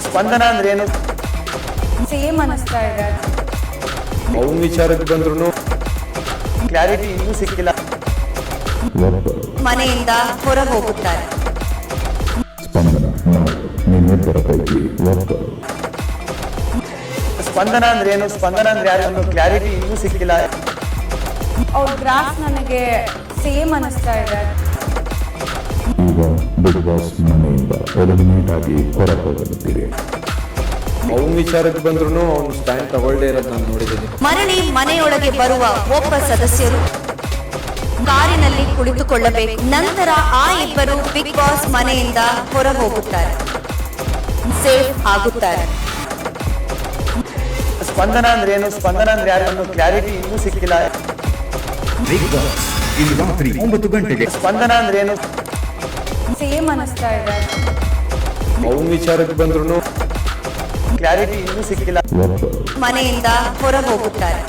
ಸ್ಪಂದನ ಅಂದ್ರೆ ಏನು? ಸೇಮ್ ಅನಿಸ್ತಾ ಇದೆ. ಅವನ ವಿಚಾರಕ್ಕೆ ಬಂದ್ರು ಕ್ಲಾರಿಟಿ ಇನ್ನೂ ಸಿಕ್ಕಿಲ್ಲ. ಮನೆಯಿಂದ ಹೊರ ಹೋಗುತ್ತಾರೆ. ಸ್ಪಂದನ ಅಂದ್ರೆ ಏನು? ಸ್ಪಂದನ ಅಂದ್ರೆ ಯಾರು ಅನ್ನೋ ಕ್ಲಾರಿಟಿ ಇನ್ನೂ ಸಿಕ್ಕಿಲ್ಲ. ಅವ್ರ ಗ್ರಾಫ್ ನನಗೆ ಸೇಮ್ ಅನಿಸ್ತಾ ಇದೆ. ಈಗ ಬಿಗ್ ಬಾಸ್ ಮನೆಯಿಂದ ಎಲಿಮಿನೇಟ್ ಆಗಿ ಹೊರಹೋಗುತ್ತೀರಿ. ಅವನ ವಿಚಾರಕ್ಕೆ ಬಂದ್ರು ಅವ್ನು ಸ್ಟ್ಯಾಂಡ್ ತಗೊಳ್ಳದೇ ಇರೋದು ನಾನು ನೋಡಿದ್ದೀನಿ. ಮರಳಿ ಮನೆಯೊಳಗೆ ಬರುವ ಒಬ್ಬ ಸದಸ್ಯರು ಕಾರಿನಲ್ಲಿ ಕುಳಿತುಕೊಳ್ಳಬೇಕು. ನಂತರ ಆ ಇಬ್ಬರು ಬಿಗ್ ಬಾಸ್ ಮನೆಯಿಂದ ಹೊರ ಹೋಗುತ್ತಾರೆ, ಸೇಫ್ ಆಗುತ್ತಾರೆ. ಸ್ಪಂದನ ಅಂದ್ರೆ ಏನು? ಸ್ಪಂದನ ಅಂದ್ರೆ ಯಾರು ಅನ್ನೋ ಕ್ಲಾರಿಟಿ ಇನ್ನೂ ಸಿಕ್ಕಿಲ್ಲ. ಬಿಗ್ ಬಾಸ್ ಇಂದು ರಾತ್ರಿ 9 ಗಂಟೆಗೆ. ಸ್ಪಂದನ ಅಂದ್ರೆ ಏನು? ಸೇಮ್ ಅನಿಸ್ತಾ ಇದೆ. ಅವನ ವಿಚಾರಕ್ಕೆ ಬಂದ್ರು ಕ್ಲಾರಿಟಿ ಇನ್ನೂ ಸಿಕ್ಕಿಲ್ಲ. ಮನೆಯಿಂದ ಹೊರ ಹೋಗುತ್ತಾರೆ.